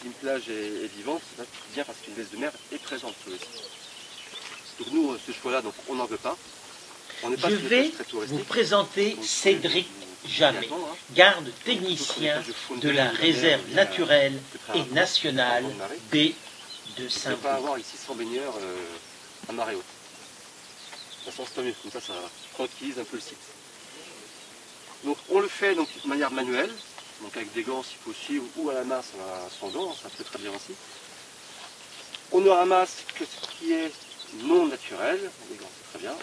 si une plage est vivante, c'est bien parce qu'une laisse de mer est présente sur le site. Donc nous, ce choix-là, donc on n'en veut pas. On n'est pas Je sur une vais plage très touristique. vous présenter Donc, Cédric vous Jamet, attendez, hein. garde Donc, technicien sur les plages de faune de la de mer, réserve il y a naturelle de très et rares nationale poissons de marée. baie de Il ne peut Saint-Brieuc. pas avoir ici 100 baigneurs à marée haute. De toute façon, c'est pas mieux, comme ça tranquillise un peu le site. Donc on le fait donc, de manière manuelle, donc avec des gants si possible, ou à la main sans gants, ça peut très bien aussi. On ne ramasse que ce qui est non naturel, les gants c'est très bien.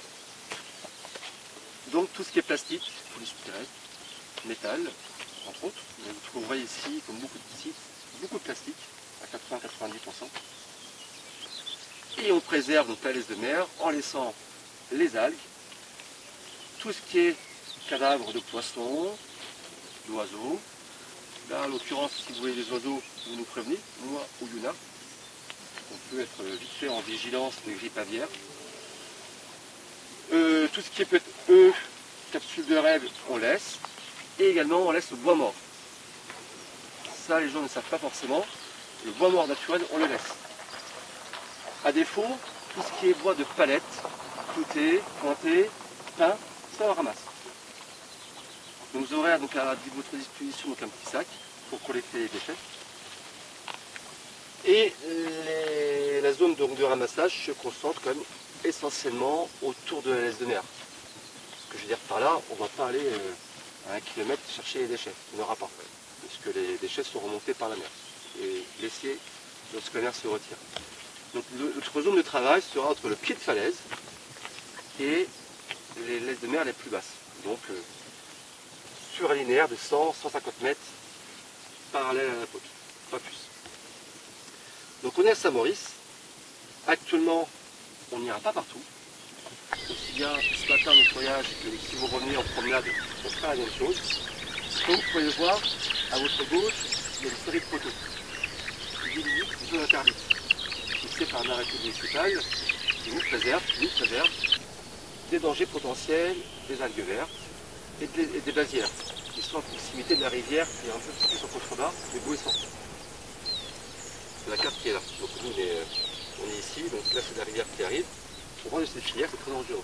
Donc tout ce qui est plastique, polystyrène, métal, entre autres. Vous trouverez ici, comme beaucoup de sites, beaucoup de plastique, à 80-90%. Et on préserve donc la laisse de mer en laissant les algues, tout ce qui est cadavres de poissons, d'oiseaux. Là, en l'occurrence, si vous voyez des oiseaux, vous nous prévenez, moi ou Yuna. On peut être vite fait en vigilance de grippe aviaire. Tout ce qui est peut-être œufs, capsules de rêve, on laisse. Et également, on laisse le bois mort. Ça, les gens ne savent pas forcément. Le bois mort naturel, on le laisse. À défaut, tout ce qui est bois de palette, clouté, pointé, peint, ça on ramasse. Donc vous aurez donc à votre disposition donc un petit sac pour collecter les déchets. Et la zone de ramassage se concentre quand même essentiellement autour de la laisse de mer. Ce que je veux dire par là, on ne va pas aller à 1 km chercher les déchets. Il n'y en aura pas. Puisque les déchets sont remontés par la mer et laissés lorsque la mer se retire. Donc notre zone de travail sera entre le pied de falaise et les laisses de mer les plus basses. Donc sur un linéaire de 100-150 mètres parallèle à la côte, pas plus. Donc on est à Saint-Maurice. Actuellement, on n'ira pas partout. Aussi bien ce matin notre voyage que si vous revenez en promenade, on fera la même chose. Comme vous pouvez le voir, à votre gauche, il y a une série de poteaux qui délimitent une zone interdite, fixée par un arrêté municipal qui nous préserve des dangers potentiels, des algues vertes et des basières, qui sont à proximité de la rivière qui est un peu plus en contrebas, mais Bouessant. C'est la carte qui est là. Donc nous on est ici, donc là c'est la rivière qui arrive. On voit de cette filière, c'est très dangereux.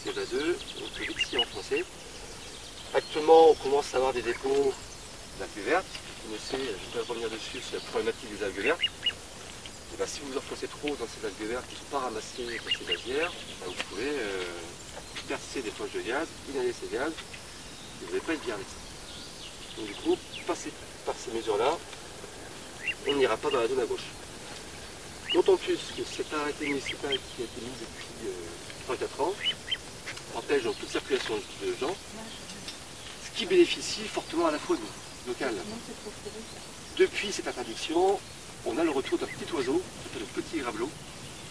C'est vaseux, on peut vite s'y enfoncer. Actuellement, on commence à avoir des dépôts d'algues vertes. Vous connaissez, je vais revenir dessus, c'est la problématique des algues vertes. Et bien, si vous enfoncez trop dans ces algues vertes qui ne sont pas ramassées dans ces vasières, ben, vous pouvez percer des poches de gaz, inhaler ces gaz, et vous n'allez pas être bien avec ça. Donc du coup, passer par ces mesures-là, on n'ira pas dans la zone à gauche. D'autant plus que cet arrêté municipal qui a été mis depuis 3-4 ans empêche donc toute circulation de gens, ce qui bénéficie fortement à la faune locale. Depuis cette interdiction, on a le retour d'un petit oiseau, qui s'appelle le petit gravelot,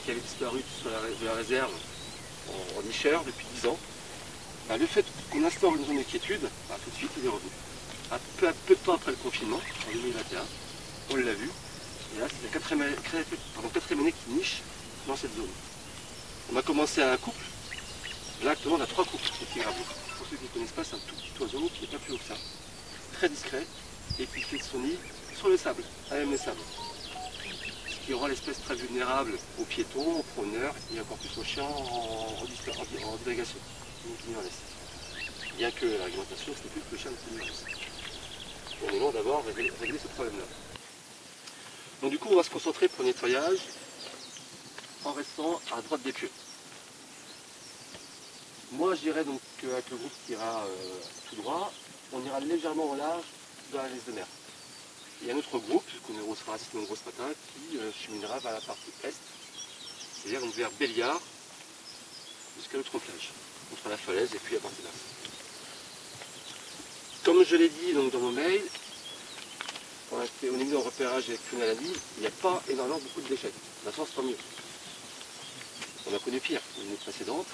qui avait disparu sur la réserve en nicheur depuis 10 ans. Ben, le fait qu'on instaure une zone d'inquiétude, ben, tout de suite il est revenu. Peu de temps après le confinement, en 2021, on l'a vu. Et là, c'est la quatrième année qui niche dans cette zone. On a commencé à un couple. Là, actuellement, on a 3 couples de petits gravelots. Pour ceux qui ne connaissent pas, c'est un tout petit oiseau qui n'est pas plus haut que ça. Très discret et qui fait son nid sur le sable, à même les sables. Ce qui rend l'espèce très vulnérable aux piétons, aux promeneurs et encore plus aux chiens en divagation. Bien que la réglementation, ce n'est plus que le chien de plus. On est loin d'avoir réglé ce problème-là. Donc du coup, on va se concentrer pour le nettoyage en restant à droite des pieux. Moi, je dirais donc qu'avec le groupe qui ira tout droit, on ira légèrement au large dans la laisse de mer. Il y a un autre groupe, qu'on sera assez nombreux ce matin, qui cheminera vers la partie est, c'est-à-dire donc vers Béliard, jusqu'à l'autre plage, entre la falaise et puis la partie basse. Comme je l'ai dit donc, dans mon mail, on est mis en repérage avec Funaladi, il n'y a pas énormément beaucoup de déchets. De toute façon, c'est pas mieux. On a connu pire l'année précédente.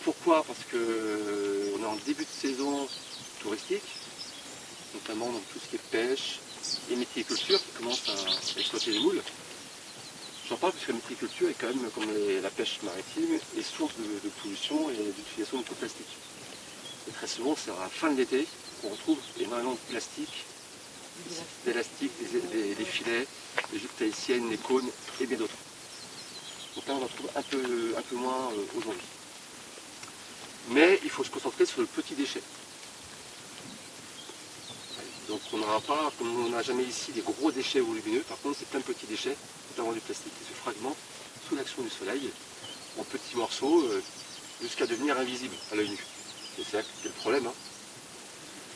Pourquoi? Parce qu'on est en début de saison touristique, notamment donc, tout ce qui est pêche et méticulture qui commence à exploiter les moules. J'en parle parce que la méticulture est quand même, comme la pêche maritime, est source de pollution et d'utilisation de microplastiques. Et très souvent, c'est à la fin de l'été qu'on retrouve énormément de plastique des élastiques, des filets, des jupes tahitiennes, les cônes et bien d'autres. Donc là on en trouve un peu moins aujourd'hui. Mais il faut se concentrer sur le petit déchet. Donc on n'aura pas, comme on n'a jamais ici, des gros déchets volumineux, par contre c'est plein de petits déchets, notamment du plastique, qui se fragmentent sous l'action du soleil, en petits morceaux, jusqu'à devenir invisibles à l'œil nu. Et c'est là qu'il y a le problème. Hein.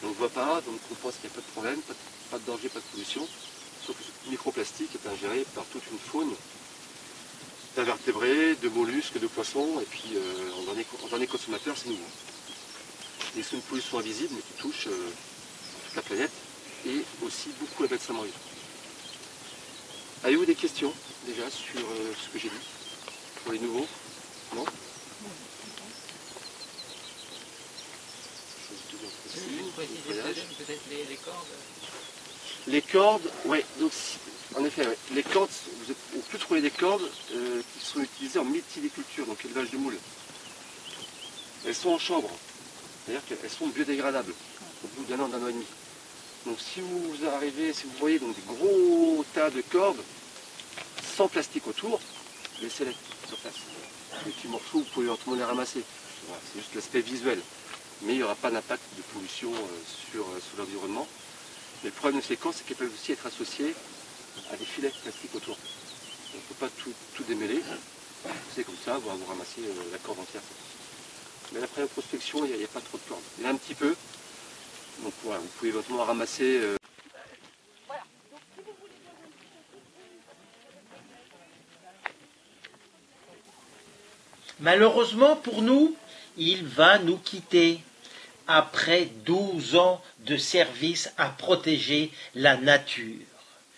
On ne voit pas, donc on pense qu'il n'y a pas de problème, pas de danger, pas de pollution, sauf que ce microplastique est ingéré par toute une faune d'invertébrés, de mollusques, de poissons, et puis en dernier consommateur, c'est nous. Et c'est une pollution invisible, mais qui touche toute la planète, et aussi beaucoup la bête samaritaine. Avez-vous des questions, déjà, sur ce que j'ai dit, pour les nouveaux? Non? Vous précisez peut-être les cordes. Les cordes, oui, donc en effet, ouais. Les cordes, on peut trouver des cordes qui sont utilisées en mytiliculture, donc élevage de moules. Elles sont en chambre, c'est-à-dire qu'elles sont biodégradables au bout d'un an et demi. Donc si vous arrivez, si vous voyez donc des gros tas de cordes sans plastique autour, laissez-les sur place. Les petits morceaux, vous pouvez éventuellement les ramasser. Voilà, c'est juste l'aspect visuel. Mais il n'y aura pas d'impact de pollution sur l'environnement. Mais le problème de ces cordes, c'est qu'elles peuvent aussi être associées à des filets plastiques autour. On ne peut pas tout démêler. C'est comme ça, vous ramassez la corde entière. Mais après la prospection, il n'y a pas trop de cordes. Il y en a un petit peu. Donc voilà, vous pouvez éventuellement ramasser. Malheureusement pour nous, il va nous quitter après 12 ans de service à protéger la nature.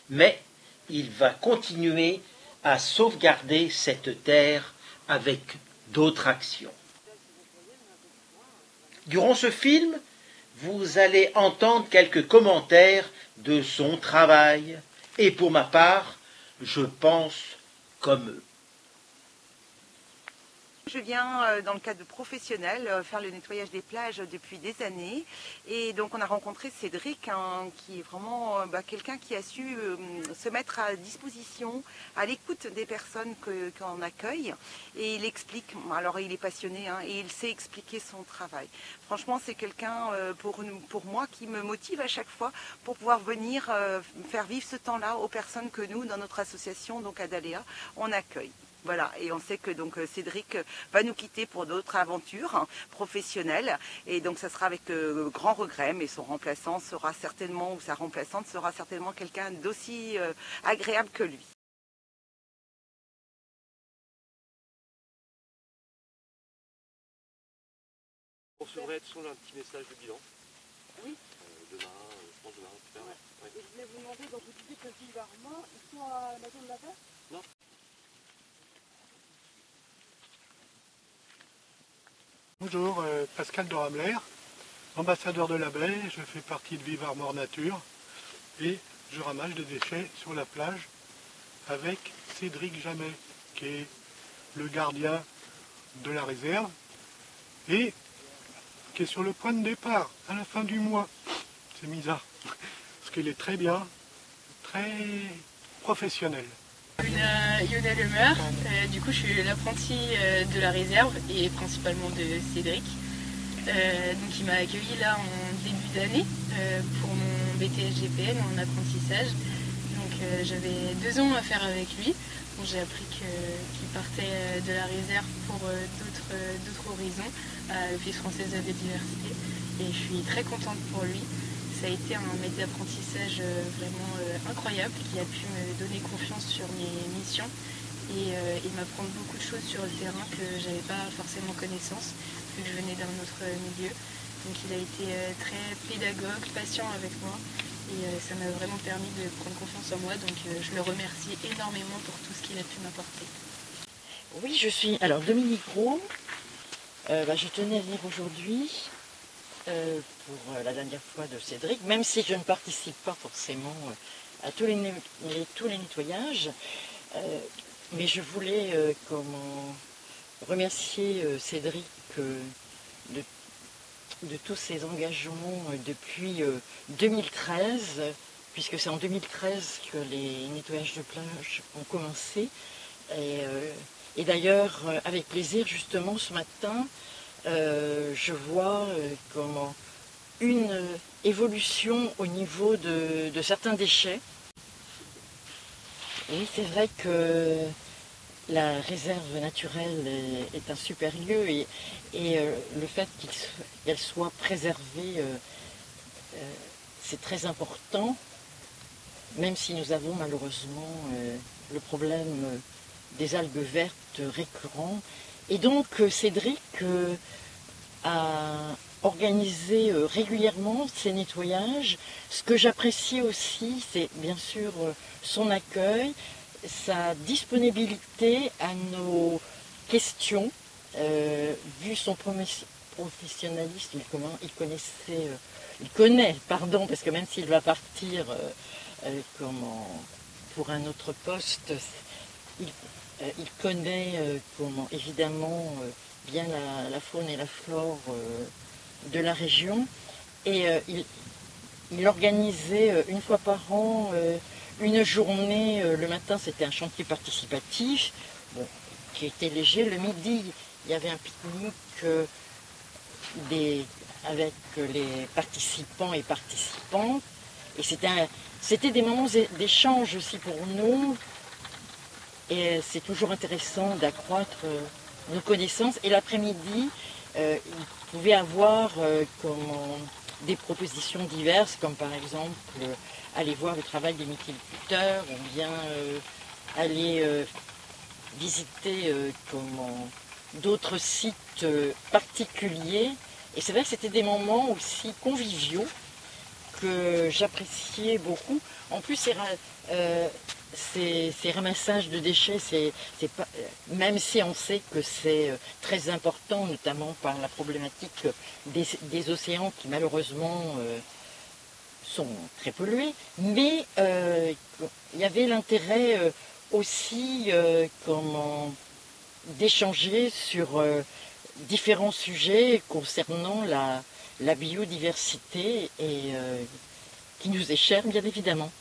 Mais il va continuer à sauvegarder cette terre avec d'autres actions. Durant ce film, vous allez entendre quelques commentaires de son travail. Et pour ma part, je pense comme eux. Je viens dans le cadre professionnel faire le nettoyage des plages depuis des années et donc on a rencontré Cédric qui est vraiment quelqu'un qui a su se mettre à disposition, à l'écoute des personnes qu'on accueille et il explique, alors il est passionné et il sait expliquer son travail. Franchement c'est quelqu'un pour moi qui me motive à chaque fois pour pouvoir venir faire vivre ce temps-là aux personnes que nous dans notre association donc Adalea on accueille. Voilà, et on sait que donc Cédric va nous quitter pour d'autres aventures professionnelles, et donc ça sera avec grand regret, mais son remplaçant sera certainement, ou sa remplaçante sera certainement quelqu'un d'aussi agréable que lui. On recevrait toujours un petit message de bilan. Oui. Demain, je pense demain, plus tard. Ouais. Et je voulais vous demander, donc vous disiez que Vivarma, ils sont à la maison de la paix? Non. Bonjour, Pascal de Ramler, ambassadeur de la baie, je fais partie de Vive Armor Nature et je ramasse des déchets sur la plage avec Cédric Jamet qui est le gardien de la réserve et qui est sur le point de départ à la fin du mois. C'est bizarre parce qu'il est très bien, très professionnel. Yona Lemeur, du coup je suis l'apprentie de la réserve et principalement de Cédric. Donc il m'a accueilli là en début d'année pour mon BTS GPN en apprentissage. Donc j'avais 2 ans à faire avec lui. Bon, j'ai appris qu'il partait de la réserve pour d'autres horizons à l'Office français de la biodiversité et je suis très contente pour lui. Ça a été un maître d'apprentissage vraiment incroyable qui a pu me donner confiance sur mes missions et m'apprendre beaucoup de choses sur le terrain que je n'avais pas forcément connaissance vu que je venais d'un autre milieu. Donc il a été très pédagogue, patient avec moi et ça m'a vraiment permis de prendre confiance en moi. Donc je le remercie énormément pour tout ce qu'il a pu m'apporter. Oui, je suis alors Dominique Gros. Je tenais à venir aujourd'hui pour la dernière fois de Cédric, même si je ne participe pas forcément à tous les nettoyages, mais je voulais remercier Cédric de tous ses engagements depuis 2013 puisque c'est en 2013 que les nettoyages de plage ont commencé. Et d'ailleurs, avec plaisir, justement, ce matin, je vois comment une évolution au niveau de certains déchets. Oui, c'est vrai que la réserve naturelle est un super lieu et le fait qu'elle soit préservée, c'est très important, même si nous avons malheureusement le problème des algues vertes récurrent. Et donc Cédric a organisé régulièrement ces nettoyages. Ce que j'apprécie aussi, c'est bien sûr son accueil, sa disponibilité à nos questions. Vu son professionnalisme, il connaît, pardon, parce que même s'il va partir pour un autre poste, il connaît évidemment bien la faune et la flore de la région. Et il organisait une fois par an une journée. Le matin, c'était un chantier participatif, bon, qui était léger. Le midi, il y avait un pique-nique avec les participants et participantes. Et c'était des moments d'échange aussi pour nous. Et c'est toujours intéressant d'accroître nos connaissances. Et l'après-midi, il pouvait avoir des propositions diverses, comme par exemple aller voir le travail des mytiliculteurs, ou bien aller visiter d'autres sites particuliers. Et c'est vrai que c'était des moments aussi conviviaux que j'appréciais beaucoup. En plus, ces ramassages de déchets, c'est pas, même si on sait que c'est très important, notamment par la problématique des océans qui malheureusement sont très pollués, mais il y avait l'intérêt aussi d'échanger sur différents sujets concernant la biodiversité et qui nous est chère, bien évidemment.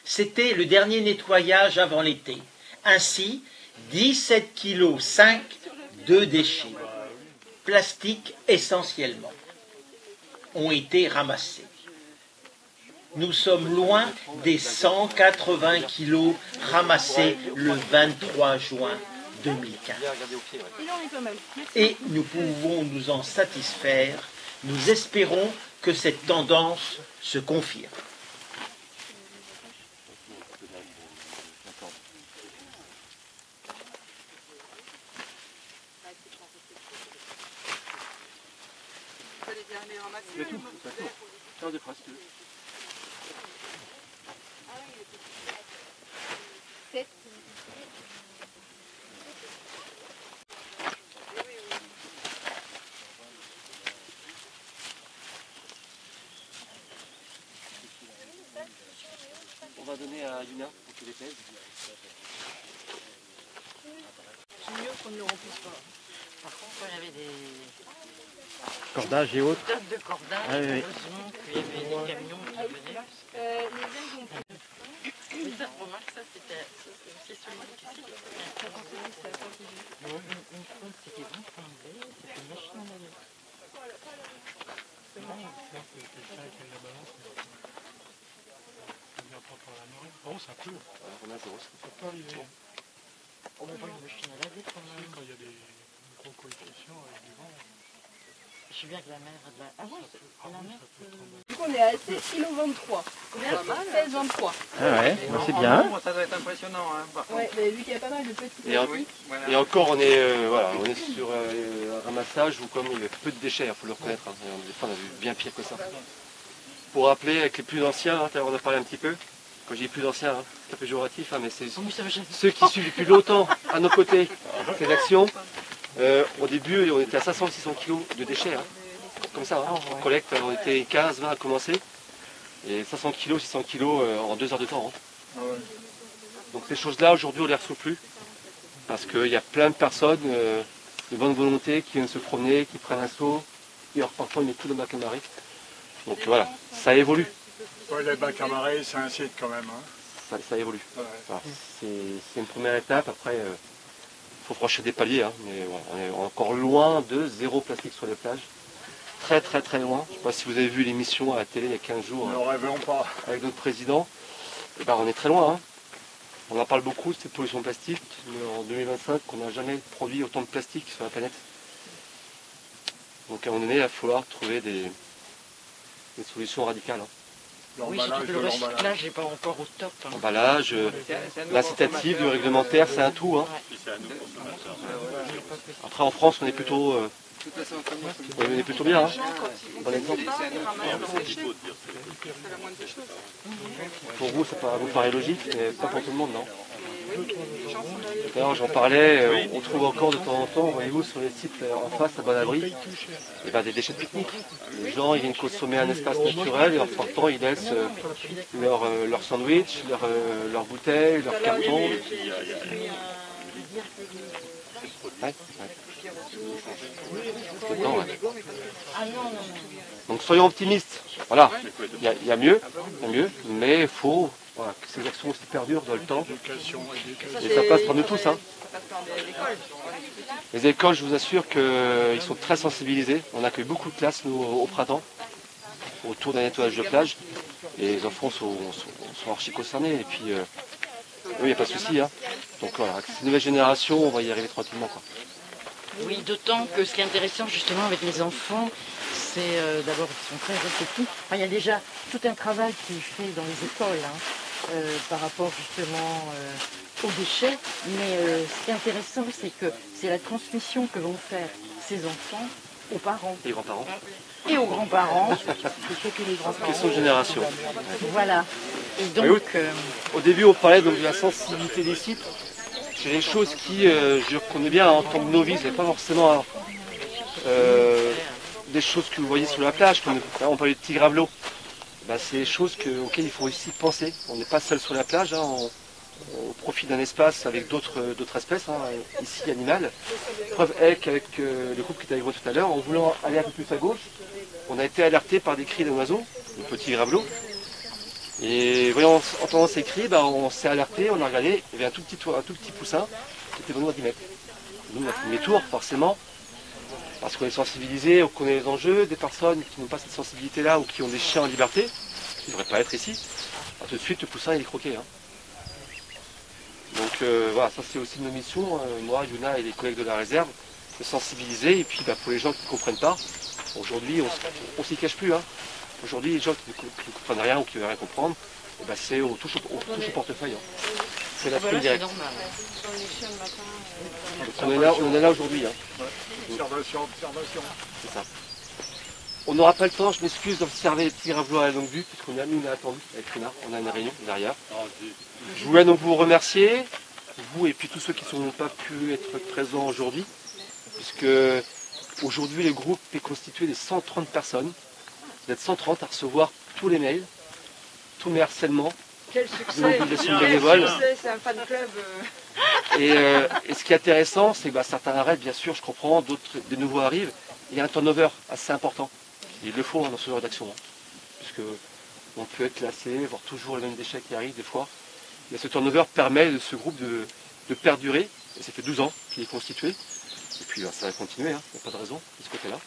C'était le dernier nettoyage avant l'été. Ainsi, 17,5 kg de déchets, plastiques essentiellement, ont été ramassés. Nous sommes loin des 180 kg ramassés le 23 juin 2015. Et nous pouvons nous en satisfaire. Nous espérons que cette tendance se confirme. On va donner à Lina pour qu'il les pèse. C'est mieux qu'on ne le remplisse pas. Par contre, il y avait des Cordage et autres. tas de cordages, Ah, oui, oui. heureusement qu'il y avait des camions qui venaient. Mais ça, remarque, ça c'était aussi seulement difficile. Une fois, c'était vraiment anglais, c'était une machine à laver. Bon, ça peut. Ça peut arriver. On va voir une machine à laver quand même. Quand il y a des gros coefficients avec du vent. Je sais bien que la mer a de la... Ah ouais, la mer... Du coup, on est à 16,23 kg. 16,23. Ah ouais, c'est bien. Ça doit être impressionnant. Hein, par contre. Ouais, mais vu qu'il y a pas mal de petits. Et, Voilà. et encore, on est sur un ramassage où comme il y a peu de déchets, il faut le reconnaître. Hein. Des fois, on a vu bien pire que ça. Pour rappeler, avec les plus anciens, tout à l'heure on a parlé un petit peu. Quand je dis plus anciens, hein, c'est un peu péjoratif, hein, mais c'est Oui, ça va jamais. ceux qui suivent depuis longtemps à nos côtés ces actions. Au début, on était à 500-600 kg de déchets. Hein. Comme ça, hein. On collecte, on était 15-20 à commencer. Et 500 kg, 600 kg en 2 heures de temps. Hein. Donc ces choses-là, aujourd'hui, on ne les reçoit plus. Parce qu'il y a plein de personnes de bonne volonté qui viennent se promener, qui prennent un seau, et parfois ils mettent tout dans le bac à marée. Donc voilà, ça évolue. Ouais, les bacs à marée, c'est un site quand même. Hein. Ça évolue. Ouais. Voilà. C'est une première étape. Après, il faut franchir des paliers. Hein. Mais voilà, on est encore loin de zéro plastique sur les plages. Très très très loin. Je ne sais pas si vous avez vu l'émission à la télé il y a 15 jours Ne rêvons pas. avec notre président. Et ben, on est très loin. Hein. On en parle beaucoup de cette pollution plastique. Mais en 2025, on n'a jamais produit autant de plastique sur la planète. Donc à un moment donné, il va falloir trouver des solutions radicales. Hein. Oui, surtout que le recyclage n'est pas encore au top. Hein. Emballage, l'incitatif, le réglementaire, c'est un tout. Hein. Après en France, on est plutôt, on est plutôt bien. Hein. Bon exemple. Pour vous, ça vous paraît logique, mais pas pour tout le monde, non. D'ailleurs, j'en parlais, on trouve encore de temps en temps, voyez-vous, sur les sites en face, à Bon-Abri, des déchets de pique-nique. Les gens, ils viennent consommer un espace naturel et en partant, ils laissent leur sandwich, leur bouteille, leur carton. Ouais. Non, ouais. Donc soyons optimistes. Voilà, il y a mieux, mais il faut que ces actions aussi perdurent dans le temps. Et ça passe par nous tous. Hein. Les écoles, je vous assure qu'ils sont très sensibilisés. On accueille beaucoup de classes, nous, au printemps, autour d'un nettoyage de plage. Et les enfants sont archi concernés. Et puis, il n'y a pas de souci. Hein. Donc voilà, avec cette nouvelle génération, on va y arriver tranquillement. Quoi. Oui, d'autant que ce qui est intéressant justement avec les enfants, c'est d'abord qu'ils sont très réceptifs. Enfin, il y a déjà tout un travail qui est fait dans les écoles par rapport justement aux déchets. Mais ce qui est intéressant, c'est que c'est la transmission que vont faire ces enfants aux parents. Les grands-parents. Et aux grands-parents, surtout les grands-parents. Question de génération. Voilà. Et donc... Au début, on parlait donc de la sensibilité des sites. C'est des choses qui, je reconnais bien en tant que novice, et pas forcément des choses que vous voyez sur la plage, comme on parlait de petits gravelots. Ben, c'est des choses auxquelles il faut aussi penser. On n'est pas seul sur la plage, hein, au profit d'un espace avec d'autres espèces, hein, ici animales. Preuve est qu'avec le groupe qui était avec moi tout à l'heure, en voulant aller un peu plus à gauche, on a été alerté par des cris d'un oiseau, le petit gravelot. Et voyant, entendant ces cris, on s'est alerté, on a regardé, il y avait un tout petit poussin qui était venu à 10 mètres. Nous, on a fait demi-tour, forcément, parce qu'on est sensibilisé, on connaît les enjeux, des personnes qui n'ont pas cette sensibilité-là ou qui ont des chiens en liberté, qui ne devraient pas être ici. Alors, tout de suite, le poussin, il est croqué. Hein. Donc voilà, ça c'est aussi nos missions, moi, Yuna et les collègues de la réserve, de sensibiliser. Et puis pour les gens qui ne comprennent pas, aujourd'hui, on s'y cache plus. Hein. Aujourd'hui, les gens qui ne comprennent rien ou qui ne veulent rien comprendre, c'est on touche au portefeuille. Hein. C'est la seule directe. On est là aujourd'hui. Hein. Observation. C'est ça. On n'aura pas le temps, je m'excuse, d'observer les petits gravelots à la longue vue, puisqu'on a attendu avec Rina, on a une réunion derrière. Je voulais donc vous remercier, vous et puis tous ceux qui n'ont pas pu être présents aujourd'hui, puisque aujourd'hui le groupe est constitué de 130 personnes. Vous êtes 130 à recevoir tous les mails, tous mes harcèlements. Quel succès! C'est un fan club. Et ce qui est intéressant, c'est que certains arrêtent, bien sûr, je comprends, d'autres, des nouveaux arrivent. Il y a un turnover assez important. Il le faut dans ce genre d'action, puisque on peut être classé, voir toujours les mêmes déchets qui arrivent des fois. Et ce turnover permet de ce groupe de perdurer, et ça fait 12 ans qu'il est constitué. Et puis ça va continuer, il n'y a pas de raison de ce côté-là.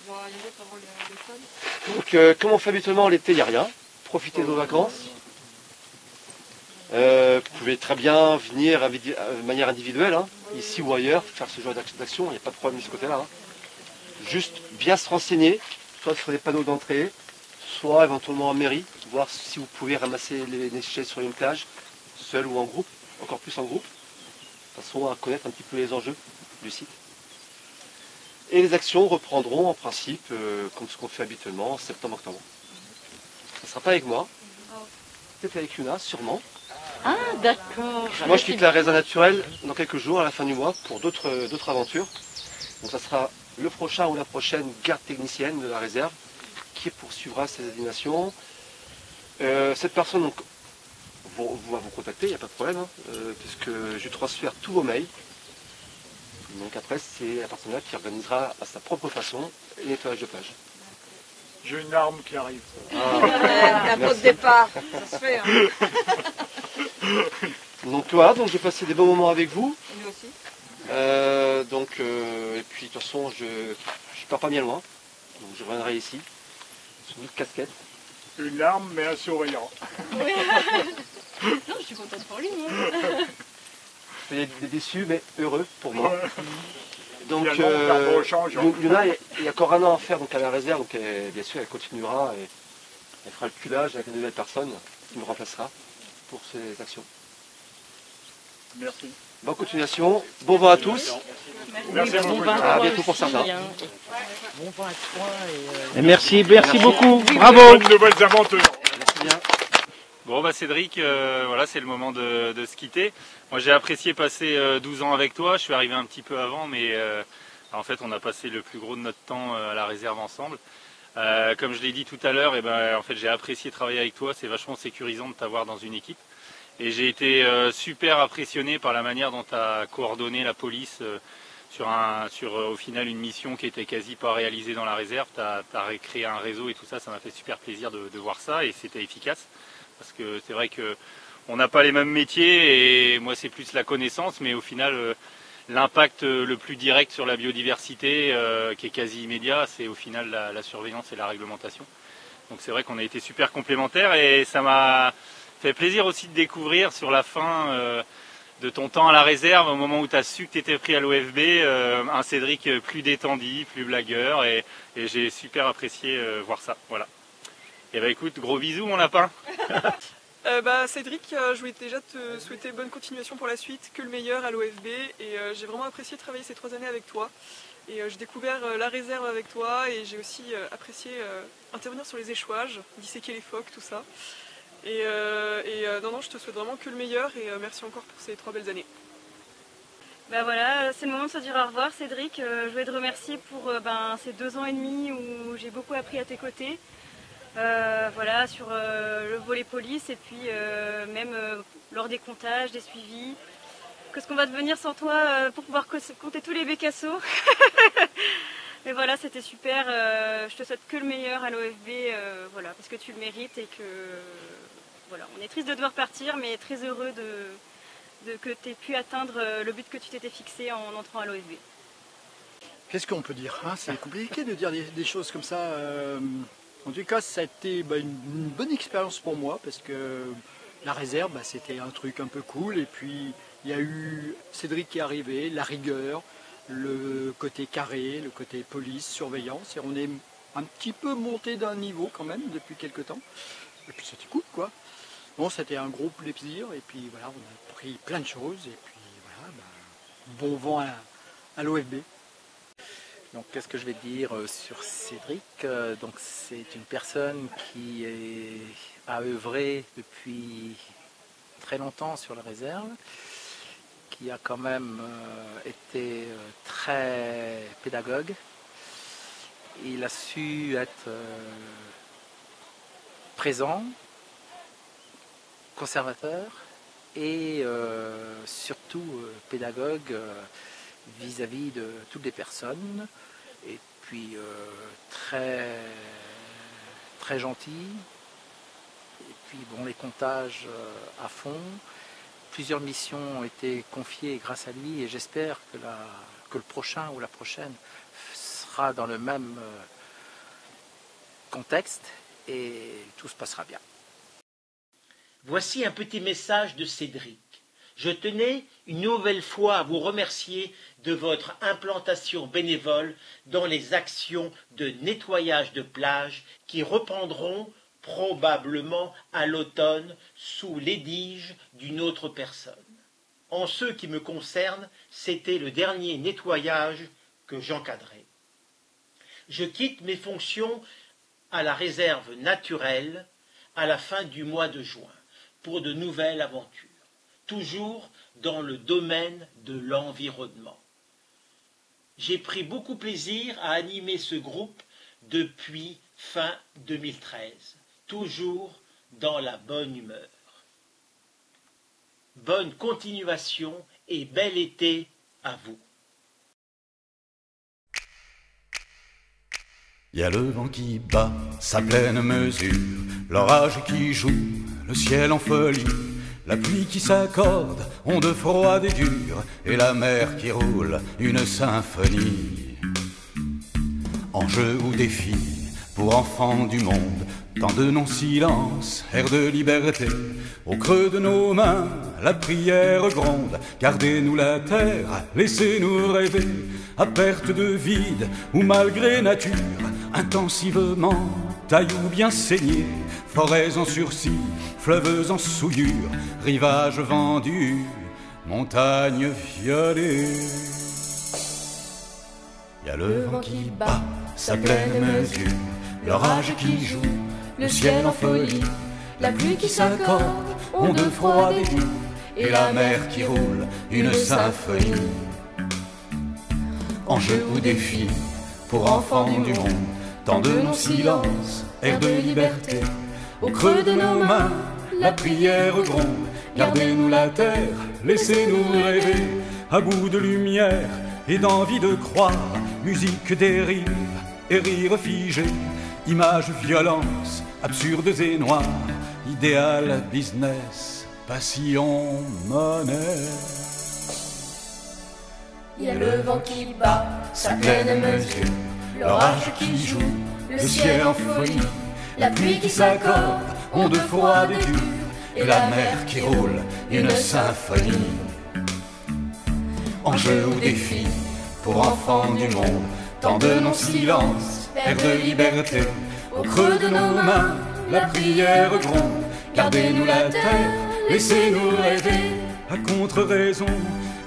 Donc comme on fait habituellement l'été, il n'y a rien. Profitez de vos vacances. Vous pouvez très bien venir de manière individuelle, ici ou ailleurs, faire ce genre d'action, il n'y a pas de problème de ce côté-là. Juste bien se renseigner, soit sur les panneaux d'entrée, soit éventuellement en mairie, voir si vous pouvez ramasser les déchets sur une plage, seul ou en groupe, encore plus en groupe, de façon à connaître un petit peu les enjeux du site. Et les actions reprendront en principe, comme ce qu'on fait habituellement, en septembre-octobre. Ça ne sera pas avec moi, peut-être avec Yuna, sûrement. Ah, d'accord. Moi je quitte la réserve naturelle dans quelques jours, à la fin du mois, pour d'autres aventures. Donc ça sera le prochain ou la prochaine garde technicienne de la réserve qui poursuivra ces animations. Cette personne donc, va vous contacter, il n'y a pas de problème, puisque je transfère tous vos mails. Donc après, c'est la personne-là qui organisera à sa propre façon le nettoyage de plage. J'ai une arme qui arrive. Un pot de départ, ça se fait. Donc voilà, donc j'ai passé des bons moments avec vous. Nous aussi. Et puis de toute façon, je pars pas bien loin. Donc je reviendrai ici, sur une casquette. Une arme, mais un sourire. Oui. Non, je suis contente pour lui. Je fais des déçus, mais heureux pour moi. Donc, Yuna, il y a encore un an à faire donc, à la réserve, donc bien sûr, elle continuera et elle fera le culage avec une nouvelle personne qui me remplacera pour ces actions. Merci. Bonne continuation, bon vent à tous. Merci beaucoup. À bientôt pour certains. Bon vent à toi. Merci beaucoup. Bravo. Bonnes nouvelles aventures. Merci bien. Bon Cédric, voilà, c'est le moment de se quitter. Moi j'ai apprécié passer 12 ans avec toi, je suis arrivé un petit peu avant, mais en fait on a passé le plus gros de notre temps à la réserve ensemble. Comme je l'ai dit tout à l'heure, en fait, j'ai apprécié travailler avec toi, c'est vachement sécurisant de t'avoir dans une équipe. Et j'ai été super impressionné par la manière dont tu as coordonné la police sur au final une mission qui était quasi pas réalisée dans la réserve. Tu as créé un réseau et tout ça, ça m'a fait super plaisir de voir ça et c'était efficace. Parce que c'est vrai qu'on n'a pas les mêmes métiers et moi c'est plus la connaissance, mais au final l'impact le plus direct sur la biodiversité qui est quasi immédiat, c'est au final la surveillance et la réglementation. Donc c'est vrai qu'on a été super complémentaires et ça m'a fait plaisir aussi de découvrir sur la fin de ton temps à la réserve, au moment où tu as su que tu étais pris à l'OFB, un Cédric plus détendu, plus blagueur et j'ai super apprécié voir ça. Voilà. Et écoute, gros bisous mon lapin. Cédric, je voulais déjà te souhaiter bonne continuation pour la suite, que le meilleur à l'OFB et j'ai vraiment apprécié travailler ces 3 années avec toi et j'ai découvert la réserve avec toi et j'ai aussi apprécié intervenir sur les échouages, disséquer les phoques, tout ça. Non, je te souhaite vraiment que le meilleur et merci encore pour ces 3 belles années. Voilà, c'est le moment de se dire au revoir Cédric. Je voulais te remercier pour ces 2 ans et demi où j'ai beaucoup appris à tes côtés. voilà, sur le volet police et puis même lors des comptages, des suivis. Qu'est-ce qu'on va devenir sans toi pour pouvoir compter tous les bécassos. Mais voilà, c'était super. Je te souhaite que le meilleur à l'OFB, voilà, parce que tu le mérites et que voilà, on est triste de devoir partir, mais très heureux que tu aies pu atteindre le but que tu t'étais fixé en entrant à l'OFB. Qu'est-ce qu'on peut dire, hein? C'est compliqué de dire des choses comme ça. En tout cas, ça a été une bonne expérience pour moi parce que la réserve, c'était un truc un peu cool. Et puis, il y a eu Cédric qui est arrivé, la rigueur, le côté carré, le côté police, surveillance. Et on est un petit peu monté d'un niveau quand même depuis quelques temps. Et puis, c'était cool, quoi. Bon, c'était un gros plaisir. Et puis, voilà, on a pris plein de choses. Et puis, voilà, bon vent à l'OFB. Donc, qu'est-ce que je vais dire sur Cédric? Donc, c'est une personne qui a œuvré depuis très longtemps sur la réserve, qui a quand même été très pédagogue. Il a su être présent, conservateur et surtout pédagogue vis-à-vis de toutes les personnes, et puis très gentil, et puis bon, les comptages à fond. Plusieurs missions ont été confiées grâce à lui, et j'espère que le prochain ou la prochaine sera dans le même contexte et tout se passera bien. Voici un petit message de Cédric. Je tenais une nouvelle fois à vous remercier de votre implantation bénévole dans les actions de nettoyage de plage qui reprendront probablement à l'automne sous l'édige d'une autre personne. En ce qui me concerne, c'était le dernier nettoyage que j'encadrais. Je quitte mes fonctions à la réserve naturelle à la fin du mois de juin pour de nouvelles aventures, toujours dans le domaine de l'environnement. J'ai pris beaucoup plaisir à animer ce groupe depuis fin 2013, toujours dans la bonne humeur. Bonne continuation et bel été à vous. Il y a le vent qui bat sa pleine mesure, l'orage qui joue, le ciel en folie, la pluie qui s'accorde, onde froide et dure, et la mer qui roule une symphonie. Enjeu ou défi pour enfants du monde, tant de non-silence, air de liberté. Au creux de nos mains, la prière gronde. Gardez-nous la terre, laissez-nous rêver. À perte de vide ou malgré nature, intensivement, tailloux bien saignés, forêts en sursis, fleuves en souillure, rivages vendus, montagnes violées. Il y a le vent qui bat sa pleine mesure, l'orage qui joue, le ciel en folie, la pluie qui s'accorde, onde froide et dure, et la mer qui roule une symphonie. Enjeu ou défi pour enfants du monde, tant de non-silence, air de liberté. Au creux de nos mains, la prière gronde. Gardez-nous la terre, laissez-nous rêver. À bout de lumière et d'envie de croire, musique des rires et rires figés, images, violences, absurdes et noires, idéal, business, passion, monnaie. Il y a le vent qui bat sa pleine mesure, l'orage qui joue, le ciel en folie, la pluie qui s'accorde, onde froide et dure, et la mer qui roule une symphonie. Enjeu ou défi pour enfants du monde, tant de non-silence, air de liberté. Au creux de nos mains, la prière gronde. Gardez-nous la terre, laissez-nous rêver. À contre-raison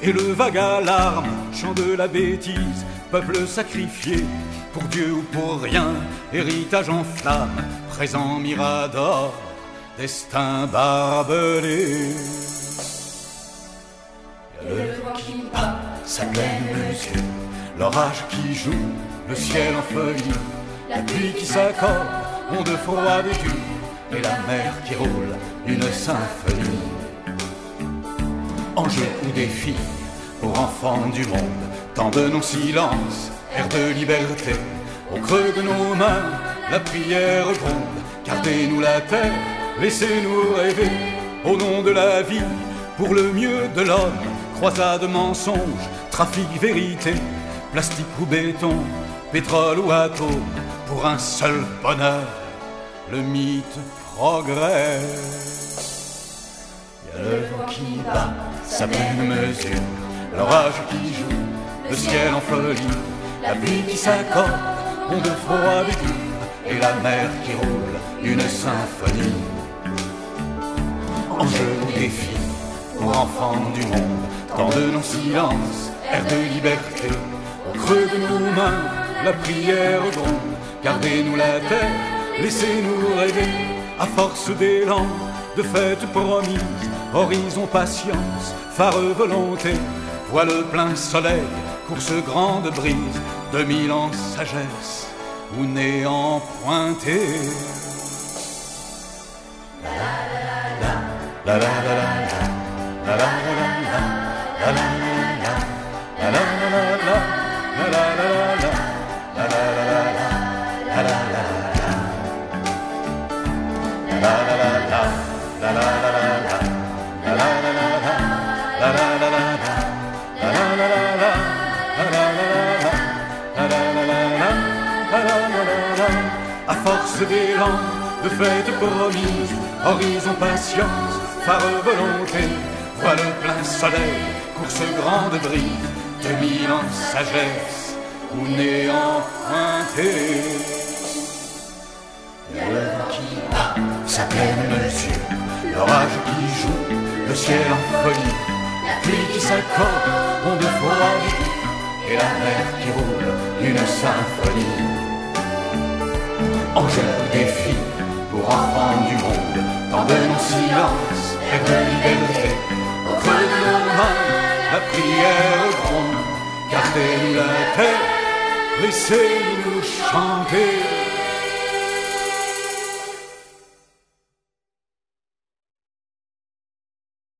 et le vague alarme, chant de la bêtise, peuple sacrifié, pour Dieu ou pour rien, héritage en flammes, présent mirador, destin barbelé. Il y a le vent qui bat sa pleine mesure, l'orage qui joue, le ciel en folie, la pluie qui s'accorde, onde froide et dure, et la mer qui roule une symphonie. Enjeu ou défi pour enfants du monde, tant de nos silences, air de liberté. Au creux de nos mains, la prière gronde. Gardez-nous la terre, laissez-nous rêver. Au nom de la vie, pour le mieux de l'homme, croisade mensonge, trafic vérité, plastique ou béton, pétrole ou atome, pour un seul bonheur, le mythe progresse. Y a le vent qui bat sa pleine mesure, l'orage qui joue, le ciel en folie, la pluie qui s'accorde, onde froide et dure, et la mer qui roule une symphonie. Enjeu ou défi pour enfants du monde, tant de nos silences, air de liberté. Au creux de nos mains, la prière gronde. Gardez-nous la terre, laissez-nous rêver. À force d'élan, de fêtes promises, horizon patience, phare volonté. Voile plein soleil, course grande brise, 2000 ans sagesse ou néant pointé. La la la la la la la la la la la la la la à force d'élan, de fêtes promises, horizon patience, phare volonté, voile plein soleil, course grande brise, 2000 ans sagesse ou néant pointé. Le vent qui bat sa pleine mesure, l'orage qui joue, le ciel en folie, la pluie qui s'accorde, onde froide et la mer qui roule une symphonie. Enjeu ou défi pour enfants du monde, tant de nos silences et de liberté. Au creux de nos mains, la prière gronde. Gardez-nous la terre, laissez-nous chanter.